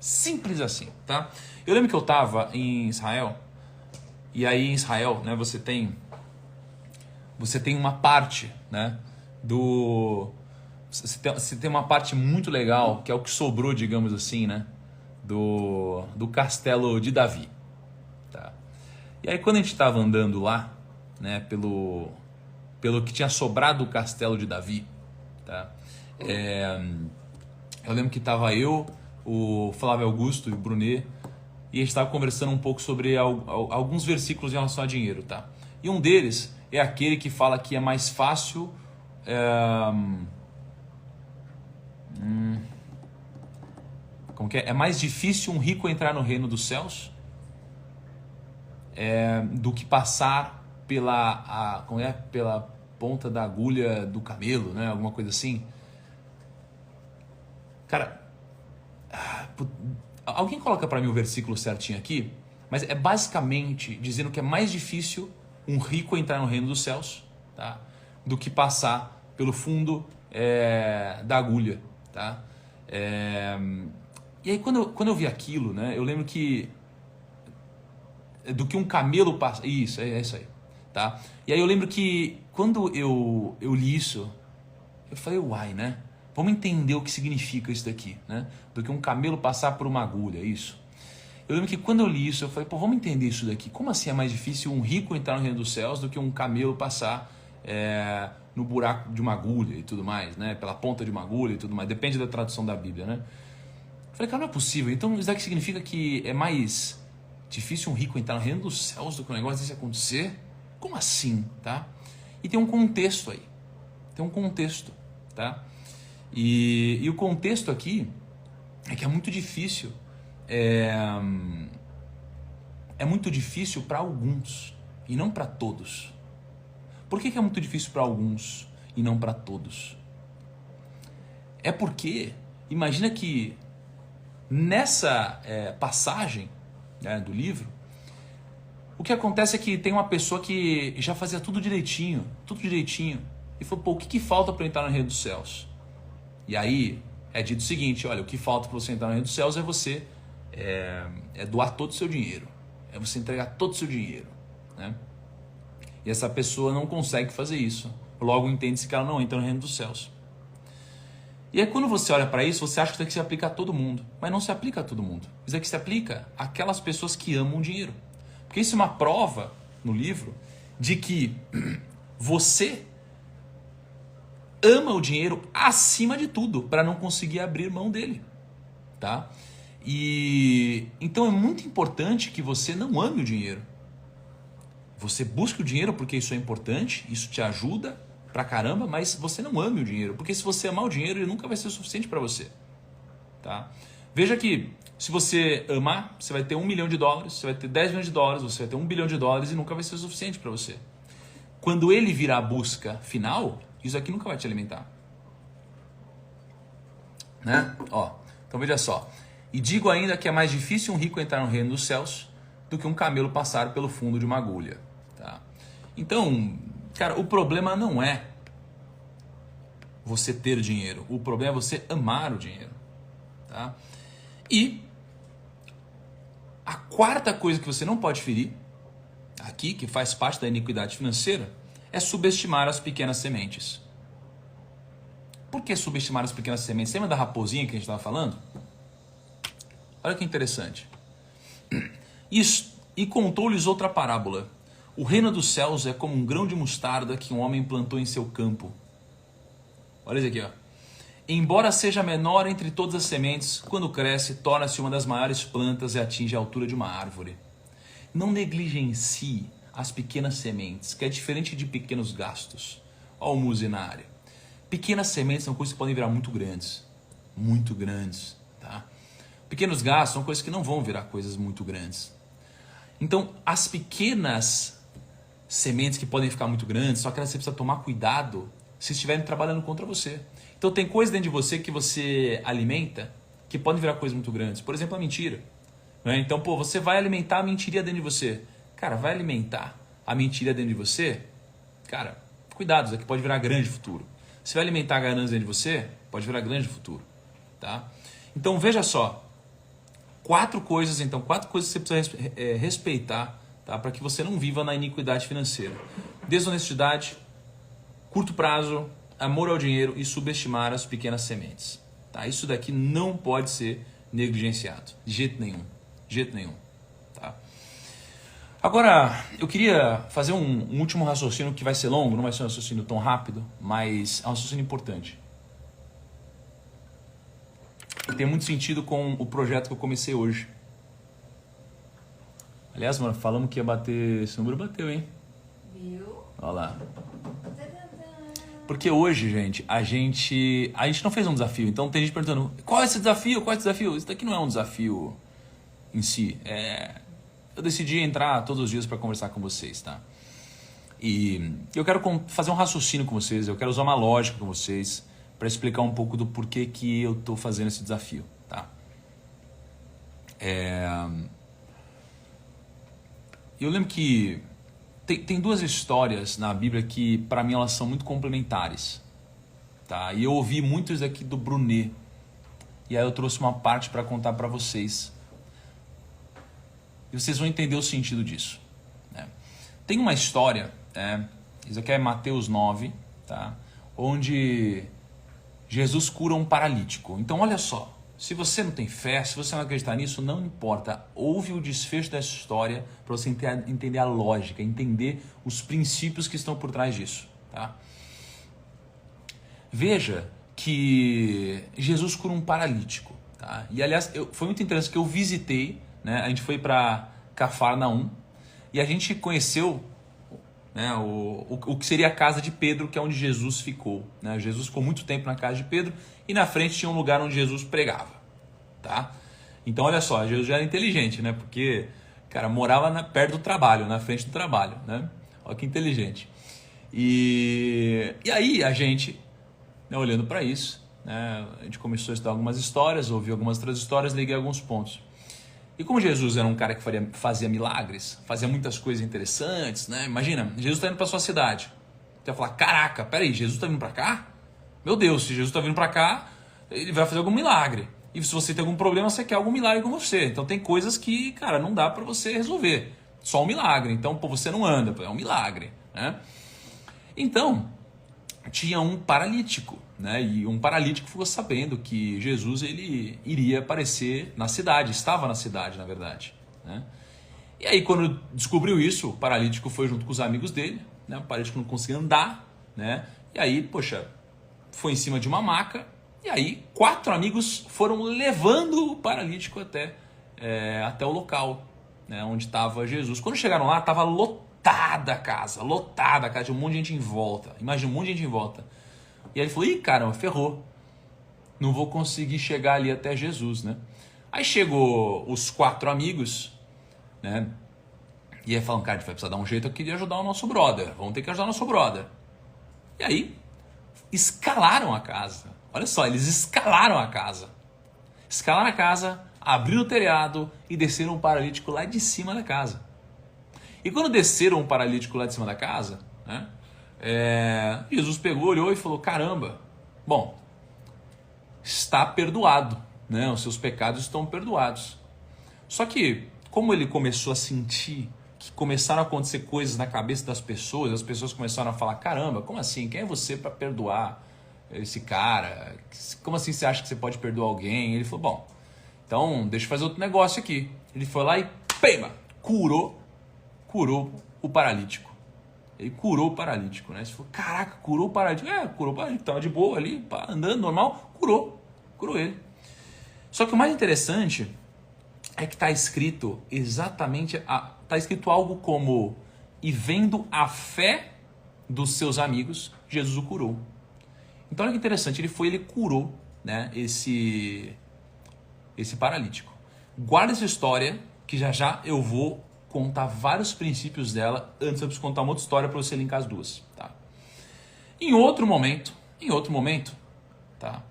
Speaker 1: Simples assim, tá? Eu lembro que eu estava em Israel, e aí em Israel, né, você tem uma parte, né, você tem uma parte muito legal, que é o que sobrou, digamos assim, né, do castelo de Davi, tá? E aí quando a gente estava andando lá, né, pelo que tinha sobrado do castelo de Davi, tá? Eu lembro que estava eu, o Flávio Augusto e o Brunet, e a gente estava conversando um pouco sobre alguns versículos em relação a dinheiro, tá? E um deles é aquele que fala que é mais fácil... como que é? É mais difícil um rico entrar no reino dos céus do que passar pela ponta da agulha do camelo, né? Alguma coisa assim. Cara, alguém coloca para mim o versículo certinho aqui, mas é basicamente dizendo que é mais difícil um rico entrar no reino dos céus, tá? Do que passar pelo fundo da agulha, tá? E aí quando eu vi aquilo, né, eu lembro que do que um camelo passa, isso, é isso aí, tá? E aí eu lembro que quando eu li isso, eu falei, uai, né? Vamos entender o que significa isso daqui, né? Do que um camelo passar por uma agulha, isso. Eu lembro que quando eu li isso, eu falei, vamos entender isso daqui. Como assim é mais difícil um rico entrar no reino dos céus do que um camelo passar no buraco de uma agulha e tudo mais, né? Pela ponta de uma agulha e tudo mais. Depende da tradução da Bíblia, né? Eu falei, cara, não é possível. Então isso daqui significa que é mais Difícil um rico entrar no reino dos céus do que um negócio desse acontecer? Como assim, tá? E tem um contexto aí. Tem um contexto, tá? E o contexto aqui é que é muito difícil. É muito difícil para alguns e não para todos. Por que é muito difícil para alguns e não para todos? É porque, imagina que nessa passagem, né, do livro, o que acontece é que tem uma pessoa que já fazia tudo direitinho, e falou, pô, o que falta para entrar no reino dos céus? E aí é dito o seguinte, olha, o que falta para você entrar no reino dos céus é você doar todo o seu dinheiro, é você entregar todo o seu dinheiro, né? E essa pessoa não consegue fazer isso, logo entende-se que ela não entra no reino dos céus. E aí quando você olha para isso, você acha que isso aqui se aplica a todo mundo, mas não se aplica a todo mundo. Isso aqui se aplica àquelas pessoas que amam o dinheiro. Porque isso é uma prova no livro de que você ama o dinheiro acima de tudo para não conseguir abrir mão dele, tá? E então é muito importante que você não ame o dinheiro. Você busca o dinheiro porque isso é importante, isso te ajuda pra caramba, mas você não ame o dinheiro, porque se você amar o dinheiro, ele nunca vai ser suficiente para você, tá? Veja que se você amar, você vai ter $1 milhão, você vai ter 10 milhões de dólares, você vai ter $1 bilhão e nunca vai ser suficiente para você. Quando ele virar a busca final, isso aqui nunca vai te alimentar, né? Ó, então veja só. E digo ainda que é mais difícil um rico entrar no reino dos céus do que um camelo passar pelo fundo de uma agulha, tá? Então, cara, o problema não é você ter dinheiro, o problema é você amar o dinheiro, tá? E a quarta coisa que você não pode ferir, aqui, que faz parte da iniquidade financeira, é subestimar as pequenas sementes. Por que subestimar as pequenas sementes? Lembra da raposinha que a gente estava falando? Olha que interessante. E contou-lhes outra parábola. O reino dos céus é como um grão de mostarda que um homem plantou em seu campo. Olha isso aqui, ó. Embora seja menor entre todas as sementes, quando cresce, torna-se uma das maiores plantas e atinge a altura de uma árvore. Não negligencie as pequenas sementes, que é diferente de pequenos gastos. Olha o Muse na área. Pequenas sementes são coisas que podem virar muito grandes. Muito grandes, tá? Pequenos gastos são coisas que não vão virar coisas muito grandes. Então, as pequenas sementes que podem ficar muito grandes, só que você precisa tomar cuidado se estiverem trabalhando contra você. Então, tem coisas dentro de você que você alimenta que podem virar coisas muito grandes. Por exemplo, a mentira. Né? Então, pô, você vai alimentar a mentira dentro de você. Cara, vai alimentar a mentira dentro de você? Cara, cuidado, isso aqui pode virar grande futuro. Se vai alimentar a ganância dentro de você, pode virar grande futuro, tá? Então, veja só. Quatro coisas que você precisa respeitar, tá? Para que você não viva na iniquidade financeira. Desonestidade, curto prazo, amor ao dinheiro e subestimar as pequenas sementes. Tá? Isso daqui não pode ser negligenciado, de jeito nenhum. De jeito nenhum. Tá? Agora, eu queria fazer um último raciocínio que vai ser longo, não vai ser um raciocínio tão rápido, mas é um raciocínio importante. E tem muito sentido com o projeto que eu comecei hoje. Aliás, mano, falamos que ia bater esse número, bateu, hein?
Speaker 2: Viu?
Speaker 1: Olha lá. Porque hoje, gente, a gente não fez um desafio. Então tem gente perguntando, qual é esse desafio? Qual é esse desafio? Isso daqui não é um desafio em si. Eu decidi entrar todos os dias para conversar com vocês, tá? E eu quero fazer um raciocínio com vocês, eu quero usar uma lógica com vocês para explicar um pouco do porquê que eu tô fazendo esse desafio, tá? Eu lembro que tem duas histórias na Bíblia que, para mim, elas são muito complementares. Tá? E eu ouvi muitos aqui do Brunet. E aí eu trouxe uma parte para contar para vocês. E vocês vão entender o sentido disso. Né? Tem uma história, isso aqui é Mateus 9, tá? Onde Jesus cura um paralítico. Então, olha só. Se você não tem fé, se você não acreditar nisso, não importa. Ouve o desfecho dessa história para você entender a lógica, entender os princípios que estão por trás disso. Tá? Veja que Jesus cura um paralítico. Tá? E aliás, foi muito interessante que eu visitei, né? A gente foi para Cafarnaum, e a gente conheceu, né, o que seria a casa de Pedro, que é onde Jesus ficou. Né? Jesus ficou muito tempo na casa de Pedro, e na frente tinha um lugar onde Jesus pregava. Tá? Então olha só, Jesus já era inteligente, né? Porque, cara, morava perto do trabalho, na frente do trabalho, né? Olha que inteligente. E aí a gente, né, olhando para isso, né, a gente começou a estudar algumas histórias, ouvi algumas outras histórias, liguei alguns pontos. E como Jesus era um cara que fazia milagres, fazia muitas coisas interessantes, né? Imagina, Jesus está indo para sua cidade. Você vai falar, caraca, peraí, Jesus está vindo para cá? Meu Deus, se Jesus está vindo para cá, ele vai fazer algum milagre. E se você tem algum problema, você quer algum milagre com você. Então tem coisas que, cara, não dá para você resolver. Só um milagre. Então, pô, você não anda, é um milagre, né? Então, tinha um paralítico, né? E um paralítico ficou sabendo que Jesus ele iria aparecer na cidade, estava na cidade, na verdade, né? E aí, quando descobriu isso, o paralítico foi junto com os amigos dele, né? O paralítico não conseguia andar, né? E aí, poxa, foi em cima de uma maca. E aí, 4 amigos foram levando o paralítico até o local, né, onde estava Jesus. Quando chegaram lá, estava lotada a casa, tinha um monte de gente em volta. Imagina, um monte de gente em volta. E aí ele falou, ih, caramba, ferrou. Não vou conseguir chegar ali até Jesus, né? Aí chegou os 4 amigos, né? E aí falaram, cara, a gente vai precisar dar um jeito aqui de ajudar o nosso brother. Vamos ter que ajudar o nosso brother. E aí, escalaram a casa. Olha só, eles escalaram a casa. Escalaram a casa, abriram o telhado e desceram um paralítico lá de cima da casa. E quando desceram um paralítico lá de cima da casa, né, Jesus pegou, olhou e falou, caramba, bom, está perdoado, né, os seus pecados estão perdoados. Só que, como ele começou a sentir que começaram a acontecer coisas na cabeça das pessoas, as pessoas começaram a falar, caramba, como assim? Quem é você para perdoar esse cara? Como assim você acha que você pode perdoar alguém? Ele falou, bom, então deixa eu fazer outro negócio aqui. Ele foi lá e, pema, curou o paralítico. Ele curou o paralítico, né? Você falou, caraca, curou o paralítico. Curou o paralítico, tava de boa ali, andando normal, curou ele. Só que o mais interessante é que está escrito exatamente, está escrito algo como, e vendo a fé dos seus amigos, Jesus o curou. Então olha que interessante, ele curou, né, esse paralítico. Guarda essa história, que já eu vou contar vários princípios dela, antes eu preciso contar uma outra história para você linkar as duas. Tá? Em outro momento, tá,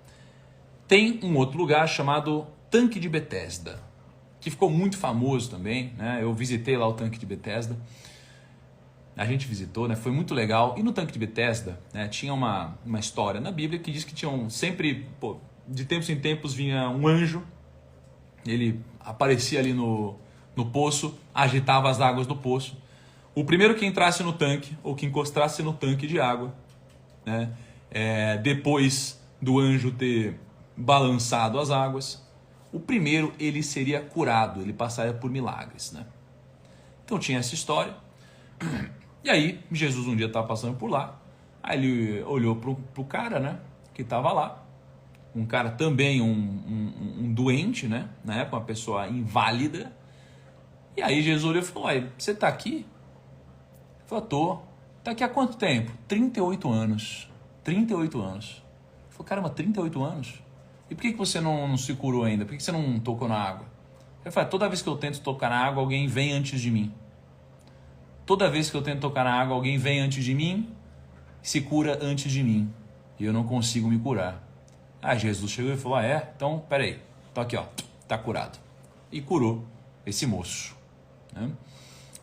Speaker 1: tem um outro lugar chamado Tanque de Betesda, que ficou muito famoso também, né? Eu visitei lá o Tanque de Betesda. A gente visitou, né? Foi muito legal. E no Tanque de Betesda, né, tinha uma história na Bíblia que diz que tinham sempre, de tempos em tempos vinha um anjo, ele aparecia ali no poço, agitava as águas do poço. O primeiro que entrasse no tanque, ou que encostasse no tanque de água, né, depois do anjo ter balançado as águas, o primeiro ele seria curado, ele passaria por milagres, né? Então tinha essa história. E aí, Jesus um dia estava passando por lá, aí ele olhou pro cara, né, que estava lá, um cara também, um doente, né, na época, uma pessoa inválida, e aí Jesus olhou e falou, você está aqui? Ele falou, tô. Está aqui há quanto tempo? 38 anos. 38 anos. Ele falou, caramba, 38 anos? E por que você não se curou ainda? Por que você não tocou na água? Ele falou, toda vez que eu tento tocar na água, alguém vem antes de mim. Toda vez que eu tento tocar na água, alguém vem antes de mim, se cura antes de mim. E eu não consigo me curar. Aí Jesus chegou e falou, então, peraí. Tô aqui, tá curado. E curou esse moço. Né?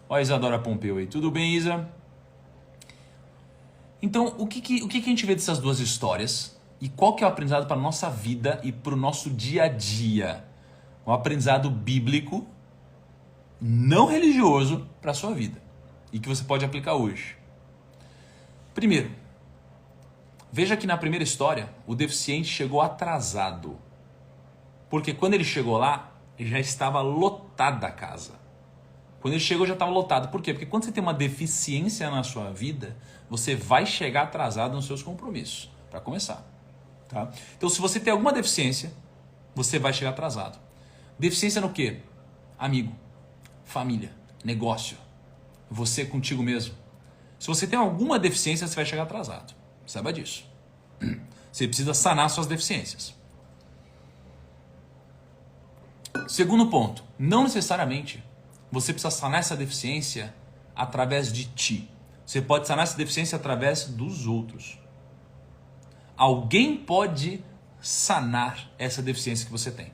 Speaker 1: Olha a Isadora Pompeu aí. Tudo bem, Isa? Então, o que a gente vê dessas duas histórias? E qual que é o aprendizado para a nossa vida e para o nosso dia a dia? Um aprendizado bíblico, não religioso, para a sua vida. E que você pode aplicar hoje. Primeiro, veja que na primeira história, o deficiente chegou atrasado. Porque quando ele chegou lá, já estava lotada a casa. Quando ele chegou, já estava lotado. Por quê? Porque quando você tem uma deficiência na sua vida, você vai chegar atrasado nos seus compromissos. Para começar. Tá? Então, se você tem alguma deficiência, você vai chegar atrasado. Deficiência no quê? Amigo. família, negócio, você contigo mesmo. Se você tem alguma deficiência, você vai chegar atrasado. Saiba disso. Você precisa sanar suas deficiências. Segundo ponto, não necessariamente você precisa sanar essa deficiência através de ti. Você pode sanar essa deficiência através dos outros. Alguém pode sanar essa deficiência que você tem.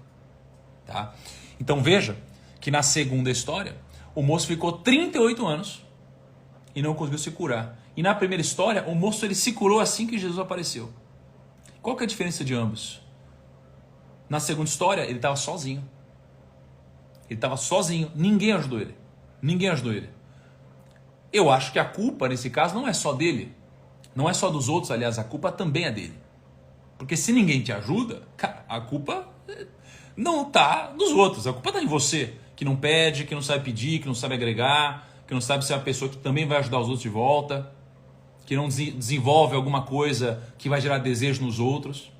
Speaker 1: Tá? Então veja que na segunda história, o moço ficou 38 anos e não conseguiu se curar. E na primeira história, o moço ele se curou assim que Jesus apareceu. Qual que é a diferença de ambos? Na segunda história, ele estava sozinho. Ele estava sozinho, ninguém ajudou ele. Ninguém ajudou ele. Eu acho que a culpa, nesse caso, não é só dele. Não é só dos outros, aliás, a culpa também é dele. Porque se ninguém te ajuda, cara, a culpa não está dos outros. A culpa está em você, que não pede, que não sabe pedir, que não sabe agregar, que não sabe ser uma pessoa que também vai ajudar os outros de volta, que não desenvolve alguma coisa que vai gerar desejo nos outros.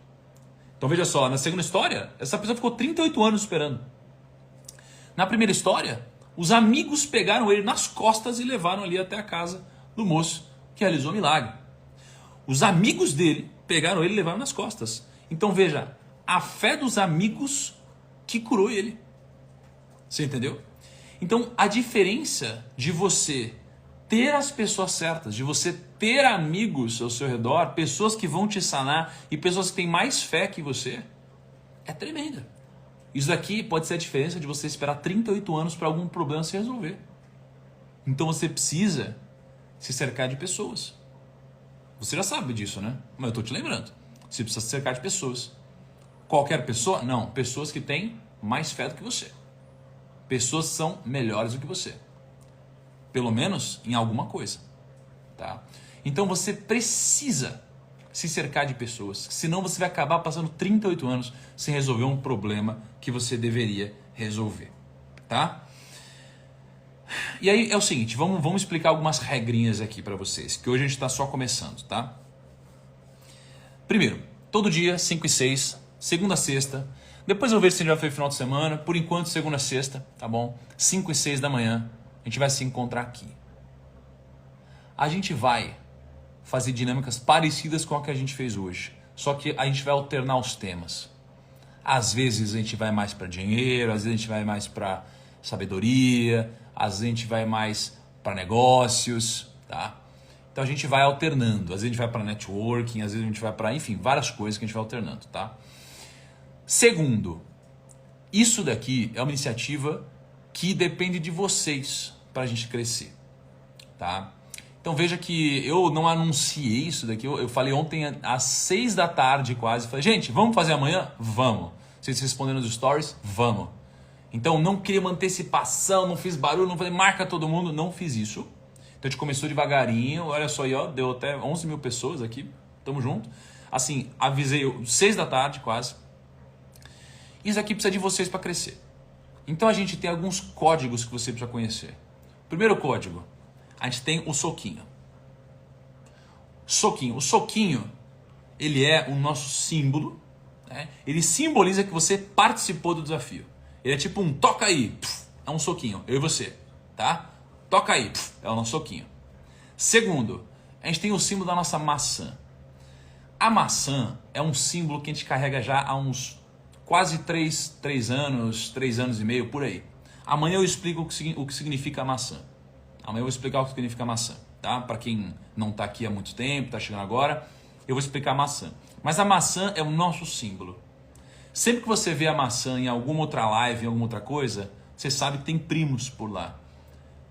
Speaker 1: Então veja só, na segunda história, essa pessoa ficou 38 anos esperando. Na primeira história, os amigos pegaram ele nas costas e levaram ali até a casa do moço que realizou o milagre. Os amigos dele pegaram ele e levaram nas costas. Então veja, a fé dos amigos que curou ele. Você entendeu? Então a diferença de você ter as pessoas certas, de você ter amigos ao seu redor, pessoas que vão te sanar e pessoas que têm mais fé que você, é tremenda. Isso daqui pode ser a diferença de você esperar 38 anos para algum problema se resolver. Então você precisa se cercar de pessoas. Você já sabe disso, né? Mas eu estou te lembrando. Você precisa se cercar de pessoas. Qualquer pessoa? Não. Pessoas que têm mais fé do que você. Pessoas que são melhores do que você. Pelo menos em alguma coisa. Tá? Então você precisa se cercar de pessoas. Senão você vai acabar passando 38 anos sem resolver um problema que você deveria resolver. Tá? E aí é o seguinte, vamos explicar algumas regrinhas aqui para vocês, que hoje a gente está só começando, tá? Primeiro, todo dia, 5 e 6, segunda a sexta. Depois eu vou ver se a gente vai fazer final de semana. Por enquanto, segunda a sexta, tá bom? 5 e 6 da manhã, a gente vai se encontrar aqui. A gente vai fazer dinâmicas parecidas com a que a gente fez hoje. Só que a gente vai alternar os temas. Às vezes a gente vai mais para dinheiro, às vezes a gente vai mais para sabedoria, às vezes a gente vai mais para negócios, tá? Então a gente vai alternando. Às vezes a gente vai para networking, às vezes a gente vai para, enfim, várias coisas que a gente vai alternando, tá? Segundo, isso daqui é uma iniciativa que depende de vocês para a gente crescer, tá? Então veja que eu não anunciei isso daqui, eu falei ontem às 6 da tarde quase, falei, gente, vamos fazer amanhã? Vamos. Vocês responderam nos stories? Vamos. Então não queria uma antecipação, não fiz barulho, não falei, marca todo mundo, não fiz isso. Então a gente começou devagarinho, olha só aí, ó, deu até 11 mil pessoas aqui, tamo junto. Assim, avisei 6 da tarde quase. Isso aqui precisa de vocês para crescer. Então a gente tem alguns códigos que você precisa conhecer. Primeiro código, a gente tem o soquinho. Soquinho. O soquinho, ele é o nosso símbolo, né? Ele simboliza que você participou do desafio. Ele é tipo um toca aí, é um soquinho, eu e você, tá? Toca aí, é o nosso soquinho. Segundo, a gente tem o símbolo da nossa maçã. A maçã é um símbolo que a gente carrega já há uns quase 3 anos, 3 anos e meio, por aí. Amanhã eu explico o que significa a maçã. Amanhã eu vou explicar o que significa maçã, tá? Para quem não está aqui há muito tempo, está chegando agora, eu vou explicar a maçã. Mas a maçã é o nosso símbolo. Sempre que você vê a maçã em alguma outra live, em alguma outra coisa, você sabe que tem primos por lá.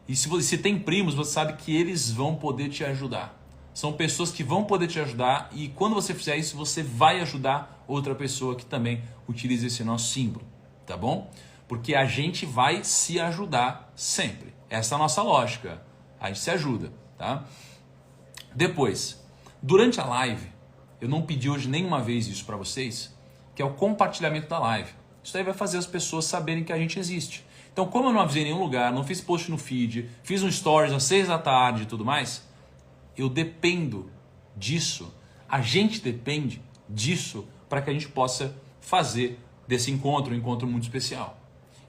Speaker 1: E se tem primos, você sabe que eles vão poder te ajudar. São pessoas que vão poder te ajudar e quando você fizer isso, você vai ajudar outra pessoa que também utiliza esse nosso símbolo, tá bom? Porque a gente vai se ajudar sempre. Essa é a nossa lógica. A gente se ajuda, tá? Depois, durante a live, eu não pedi hoje nenhuma vez isso para vocês, que é o compartilhamento da live. Isso aí vai fazer as pessoas saberem que a gente existe. Então, como eu não avisei em nenhum lugar, não fiz post no feed, fiz um stories às 6 da tarde e tudo mais, eu dependo disso, a gente depende disso para que a gente possa fazer desse encontro um encontro muito especial.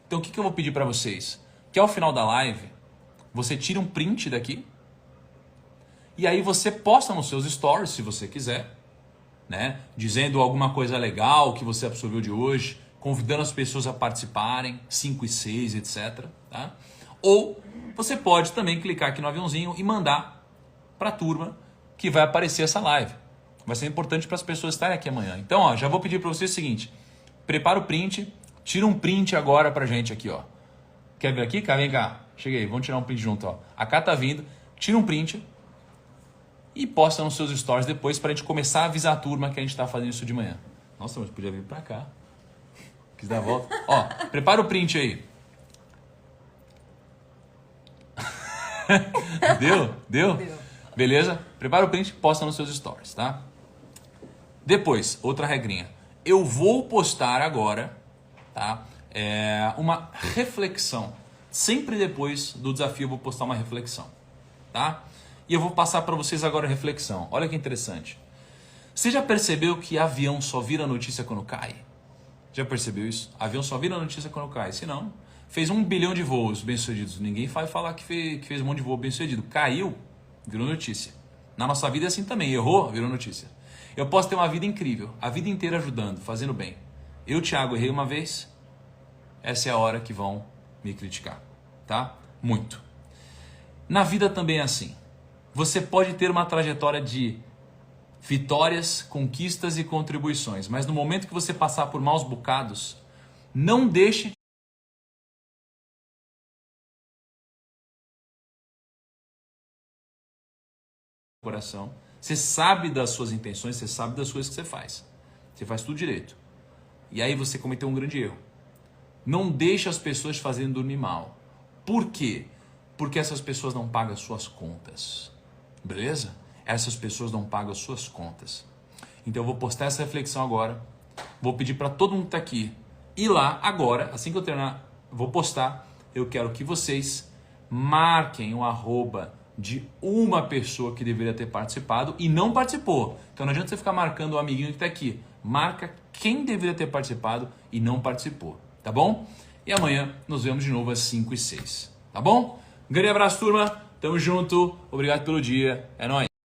Speaker 1: Então, o que eu vou pedir para vocês? que ao final da live, você tira um print daqui e aí você posta nos seus stories, se você quiser, né? Dizendo alguma coisa legal que você absorveu de hoje, convidando as pessoas a participarem, 5 e 6, etc. Tá? Ou você pode também clicar aqui no aviãozinho e mandar para a turma que vai aparecer essa live. Vai ser importante para as pessoas estarem aqui amanhã. Então, ó, já vou pedir para você o seguinte, prepara o print, tira um print agora pra gente aqui, ó. Quer vir aqui? Cá, vem cá. Cheguei, vamos tirar um print junto, ó. A Cá tá vindo, tira um print e posta nos seus stories depois pra gente começar a avisar a turma que a gente tá fazendo isso de manhã. Nossa, mas podia vir pra cá. Quis dar a volta. Ó, prepara o print aí. Deu? Deu? Deu. Beleza? Prepara o print e posta nos seus stories, tá? Depois, outra regrinha. Eu vou postar agora, tá? Uma reflexão. Sempre depois do desafio eu vou postar uma reflexão, tá? E eu vou passar para vocês agora a reflexão. Olha que interessante. Você já percebeu que avião só vira notícia quando cai? Já percebeu isso? Avião só vira notícia quando cai. Se não, fez 1 bilhão de voos bem-sucedidos. Ninguém vai falar que fez um monte de voo bem-sucedido. Caiu, virou notícia. Na nossa vida é assim também. Errou, virou notícia. Eu posso ter uma vida incrível, a vida inteira ajudando, fazendo bem. Eu, Thiago, errei uma vez. Essa é a hora que vão me criticar, tá? Muito. Na vida também é assim. Você pode ter uma trajetória de vitórias, conquistas e contribuições, mas no momento que você passar por maus bocados, não deixe coração. Você sabe das suas intenções, você sabe das coisas que você faz. Você faz tudo direito. E aí você cometeu um grande erro. Não deixe as pessoas te fazerem dormir mal. Por quê? Porque essas pessoas não pagam as suas contas. Beleza? Essas pessoas não pagam as suas contas. Então eu vou postar essa reflexão agora. Vou pedir para todo mundo que está aqui ir lá agora, assim que eu terminar, vou postar. Eu quero que vocês marquem o arroba de uma pessoa que deveria ter participado e não participou. Então não adianta você ficar marcando o amiguinho que está aqui. Marca quem deveria ter participado e não participou. Tá bom? E amanhã nos vemos de novo às 5 e 6. Tá bom? Um grande abraço, turma. Tamo junto. Obrigado pelo dia. É nóis.